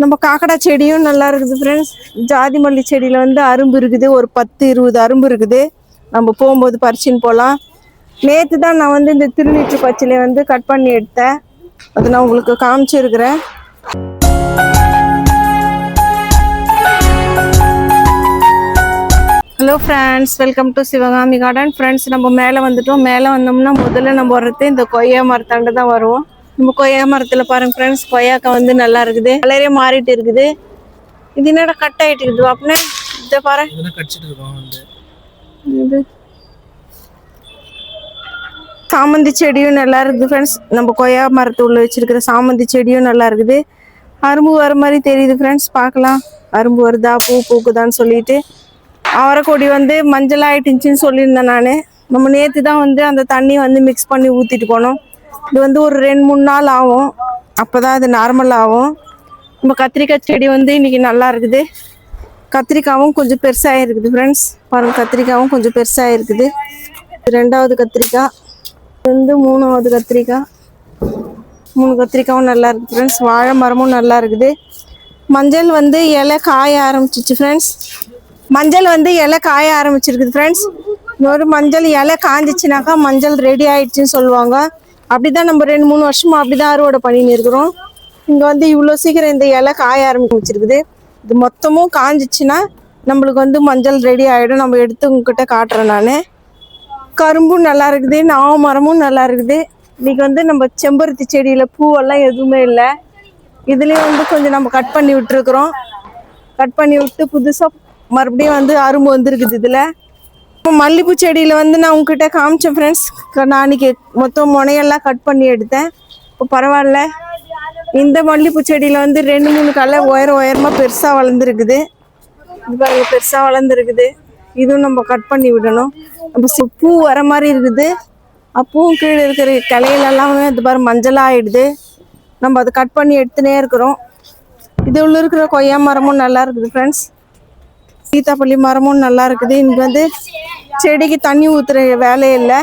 நம்ம காக்கடா செடியும் நல்லா இருக்குது ஃப்ரெண்ட்ஸ். ஜாதி மல்லி செடியில் வந்து அரும்பு இருக்குது, ஒரு 10-20 அரும்பு இருக்குது. நம்ம போகும்போது பறிச்சுன்னு போகலாம். நேற்று தான் நான் வந்து இந்த திருநீற்று பச்சிலையை வந்து கட் பண்ணி எடுத்தேன். அது நான் உங்களுக்கு காமிச்சிருக்கிறேன். Hello friends, welcome to Sivakami garden. Friends, நம்ம மேலே வந்துட்டோம். மேலே வந்தோம்னா முதல்ல நம்ம வர்றது இந்த கொய்யா மரத்தாண்டு தான் வருவோம். நம்ம கொய்யா மரத்தில் பாருங்க ஃப்ரெண்ட்ஸ், கொய்யாக்காய் வந்து நல்லா இருக்குது, கலரே மாறிட்டு இருக்குது. இது என்னடா கட் ஆகிட்டு இருக்குது அப்படின்னா இதை பாரு, இது சாமந்தி செடியும் நல்லா இருக்குது ஃப்ரெண்ட்ஸ். நம்ம கொய்யா மரத்து உள்ள வச்சிருக்கிற சாமந்தி செடியும் நல்லா இருக்குது. அரும்பு வர மாதிரி தெரியுது ஃப்ரெண்ட்ஸ். பார்க்கலாம் அரும்பு வருதா, பூ பூக்குதான்னு சொல்லிட்டு. அவரைக்கொடி வந்து மஞ்சள் ஆயிட்டுச்சின்னு சொல்லியிருந்தேன் நான். நம்ம நேற்று தான் வந்து அந்த தண்ணி வந்து மிக்ஸ் பண்ணி ஊற்றிட்டு போனோம். இது வந்து ஒரு 2-3 நாள் ஆகும், அப்போ தான் அது நார்மல் ஆகும். நம்ம கத்திரிக்காய் செடி வந்து இன்றைக்கி நல்லா இருக்குது. கத்திரிக்காயும் கொஞ்சம் பெருசாக இருக்குது ஃப்ரெண்ட்ஸ். பாருங்கள், கத்திரிக்காயும் கொஞ்சம் பெருசாக இருக்குது. 2வது கத்திரிக்காய் வந்து 3வது கத்திரிக்காய். 3 கத்திரிக்காயும் நல்லா இருக்குது ஃப்ரெண்ட்ஸ். வாழை மரமும் நல்லா இருக்குது. மஞ்சள் வந்து இலை காய ஆரம்பிச்சிச்சு ஃப்ரெண்ட்ஸ். மஞ்சள் வந்து இலை காய ஆரம்பிச்சிருக்குது ஃப்ரெண்ட்ஸ். ஒரு மஞ்சள் இலை காஞ்சிச்சுனாக்கா மஞ்சள் ரெடி ஆயிடுச்சுன்னு சொல்லுவாங்க. அப்படி தான் நம்ம 2-3 வருஷமாக அப்படி தான் அறுவடை பண்ணின்னு இருக்கிறோம். இங்கே வந்து இவ்வளோ சீக்கிரம் இந்த இலை காய ஆரம்பிச்சிருக்குது. இது மொத்தமும் காஞ்சிச்சுன்னா நம்மளுக்கு வந்து மஞ்சள் ரெடி ஆகிடும். நம்ம எடுத்து உங்ககிட்ட காட்டுறேன் நான். கரும்பும் நல்லா இருக்குது, நாவ மரமும் நல்லா இருக்குது. இன்றைக்கி வந்து நம்ம செம்பருத்தி செடியில் பூவெல்லாம் எதுவுமே இல்லை. இதுலேயும் வந்து கொஞ்சம் நம்ம கட் பண்ணி விட்டுருக்குறோம். கட் பண்ணி விட்டு புதுசாக மறுபடியும் வந்து அரும்பு வந்துருக்குது. இதில் இப்போ மல்லிகைப்பூ செடியில் வந்து நான் உங்ககிட்ட காமிச்சேன் ஃப்ரெண்ட்ஸ். நான் அன்றைக்கி மொத்தம் முனையெல்லாம் கட் பண்ணி எடுத்தேன். இப்போ பரவாயில்ல. இந்த மல்லிகைப்பூ செடியில் வந்து 2-3 களை உயரமாக பெருசாக வளர்ந்துருக்குது. இது பாருங்க, பெருசாக வளர்ந்துருக்குது. இதுவும் நம்ம கட் பண்ணி விடணும். நம்ம பூ வர மாதிரி இருக்குது. அப்பவும் கீழே இருக்கிற கிளையிலெல்லாமே இது பாரு மஞ்சளாக ஆகிடுது. நம்ம அதை கட் பண்ணி எடுத்துனே இருக்கிறோம். இது உள்ள இருக்கிற கொய்யா மரமும் நல்லா இருக்குது ஃப்ரெண்ட்ஸ். சீத்தாப்பள்ளி மரமும் நல்லா இருக்குது. இன்றைக்கி வந்து செடிக்கு தண்ணி ஊற்றுற வேலையே இல்லை,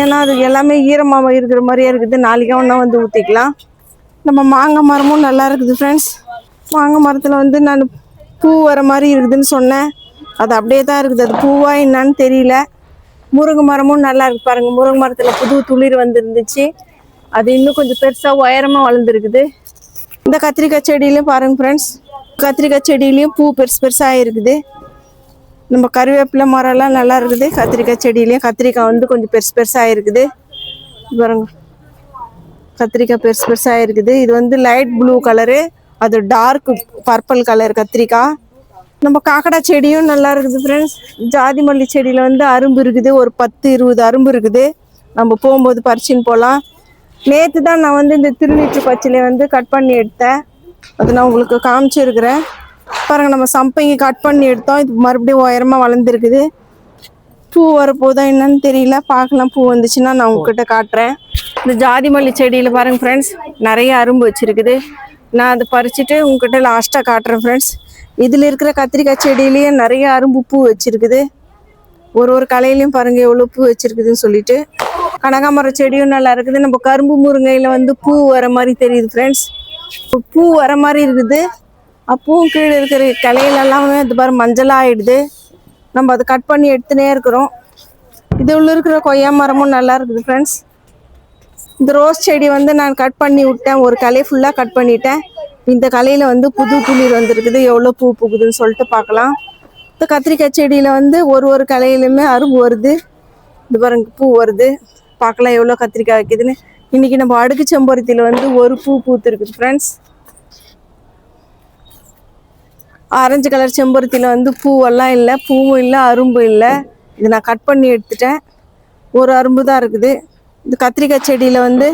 ஏன்னா அது எல்லாமே ஈரமாக இருக்கிற மாதிரியே இருக்குது. நாளைக்கு ஒன்றா வந்து ஊற்றிக்கலாம். நம்ம மாங்காய் மரமும் நல்லா இருக்குது ஃப்ரெண்ட்ஸ். மாங்காய் மரத்தில் வந்து நான் பூ வர மாதிரி இருக்குதுன்னு சொன்னேன். அது அப்படியே தான் இருக்குது. அது பூவா என்னான்னு தெரியல. முருங்கை மரமும் நல்லா இருக்குது பாருங்கள். முருங்கை மரத்தில் புது துளிர் வந்துருந்துச்சு. அது இன்னும் கொஞ்சம் பெருசாக உயரமாக வளர்ந்துருக்குது. இந்த கத்திரிக்காய் செடியிலையும் பாருங்கள் ஃப்ரெண்ட்ஸ், கத்திரிக்காய் செடியிலையும் பூ பெருசாக இருக்குது. நம்ம கருவேப்பிலை மரம்லாம் நல்லா இருக்குது. கத்திரிக்காய் செடியிலையும் கத்திரிக்காய் வந்து கொஞ்சம் பெருசாக இருக்குது பாருங்க. கத்திரிக்காய் பெருசாக இருக்குது. இது வந்து லைட் ப்ளூ கலரு, அது டார்க் பர்பிள் கலர் கத்திரிக்காய். நம்ம காக்கடா செடியும் நல்லா இருக்குது ஃப்ரெண்ட்ஸ். ஜாதி மல்லி செடியில் வந்து அரும்பு இருக்குது, ஒரு 10-20 அரும்பு இருக்குது. நம்ம போகும்போது பறிச்சுன்னு போகலாம். நேற்று தான் நான் வந்து இந்த திருநீற்று பச்சிலையை வந்து கட் பண்ணி எடுத்தேன். அது நான் உங்களுக்கு காமிச்சிருக்கிறேன் பாருங்கள். நம்ம சம்பங்கி கட் பண்ணி எடுத்தோம். இது மறுபடியும் உயரமாக வளர்ந்துருக்குது. பூ வரப்போதா என்னன்னு தெரியல, பார்க்கலாம். பூ வந்துச்சுன்னா நான் உங்ககிட்ட காட்டுறேன். இந்த ஜாதி மல்லி செடியில் பாருங்கள் ஃப்ரெண்ட்ஸ், நிறைய அரும்பு வச்சுருக்குது. நான் அதை பறிச்சுட்டு உங்ககிட்ட லாஸ்ட்டாக காட்டுறேன் ஃப்ரெண்ட்ஸ். இதில் இருக்கிற கத்திரிக்காய் செடியிலேயே நிறைய அரும்பு பூ வச்சுருக்குது. ஒரு கலையிலையும் பாருங்கள் எவ்வளோ பூ வச்சுருக்குதுன்னு சொல்லிட்டு. கனகாமரம் செடியும் நல்லா இருக்குது. நம்ம கரும்பு முருங்கையில் வந்து பூ வர மாதிரி தெரியுது ஃப்ரெண்ட்ஸ். பூ வர மாதிரி இருக்குது. அப்பவும் கீழே இருக்கிற கிளையிலெல்லாமே அது பாரு மஞ்சளாக ஆகிடுது. நம்ம அதை கட் பண்ணி எடுத்துனே இருக்கிறோம். இது உள்ள இருக்கிற கொய்யா மரமும் நல்லா இருக்குது ஃப்ரெண்ட்ஸ். இந்த ரோஸ் செடி வந்து நான் கட் பண்ணி விட்டேன். ஒரு கலையை ஃபுல்லாக கட் பண்ணிட்டேன். இந்த கலையில் வந்து புது துளிர் வந்துருக்குது. எவ்வளோ பூ பூக்குதுன்னு சொல்லிட்டு பார்க்கலாம். இந்த கத்திரிக்காய் செடியில் வந்து ஒரு கலையிலுமே அரும்பு வருது. இது பாருங்க, பூ வருது. பார்க்கலாம் எவ்வளோ கத்திரிக்காய் வைக்குதுன்னு. இன்றைக்கி நம்ம அடுக்கு செம்பருத்தியில் வந்து ஒரு பூ பூத்துருக்குது ஃப்ரெண்ட்ஸ். ஆரஞ்சு கலர் செம்பருத்தியில் வந்து பூவெல்லாம் இல்லை, பூவும் இல்லை, அரும்பு இல்லை. இது நான் கட் பண்ணி எடுத்துட்டேன். ஒரு அரும்பு தான் இருக்குது. இந்த கத்திரிக்காய் செடியில் வந்து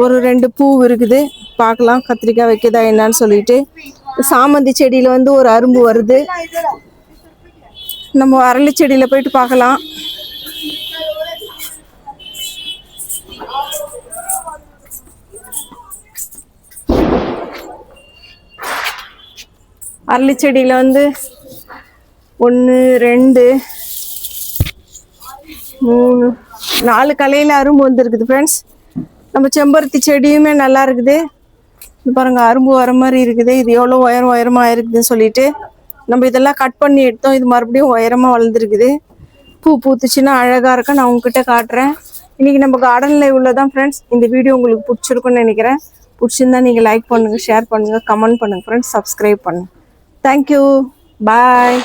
ஒரு 2 பூ இருக்குது. பார்க்கலாம் கத்திரிக்காய் வைக்கதா என்னான்னு சொல்லிட்டு. சாமந்தி செடியில் வந்து ஒரு அரும்பு வருது. நம்ம அரளி செடியில் போயிட்டு பார்க்கலாம். அரளி செடியில் வந்து 1 2 3 4 கலையில் அரும்பு வந்துருக்குது ஃப்ரெண்ட்ஸ். நம்ம செம்பருத்தி செடியுமே நல்லா இருக்குது. இது பாருங்க அரும்பு வர மாதிரி இருக்குது. இது எவ்வளோ உயரமாக இருக்குதுன்னு சொல்லிட்டு நம்ம இதெல்லாம் கட் பண்ணி எடுத்தோம். இது மறுபடியும் உயரமாக வளர்ந்துருக்குது. பூ பூத்துச்சுன்னா அழகாக இருக்கும். நான் உங்ககிட்ட காட்டுறேன். இன்றைக்கி நம்ம கார்டனில் உள்ளதான் ஃப்ரெண்ட்ஸ். இந்த வீடியோ உங்களுக்கு பிடிச்சிருக்குன்னு நினைக்கிறேன். பிடிச்சிருந்தா நீங்கள் லைக் பண்ணுங்கள், ஷேர் பண்ணுங்கள், கமெண்ட் பண்ணுங்கள் ஃப்ரெண்ட்ஸ், சப்ஸ்கிரைப் பண்ணுங்கள். தேங்க்யூ, பாய்.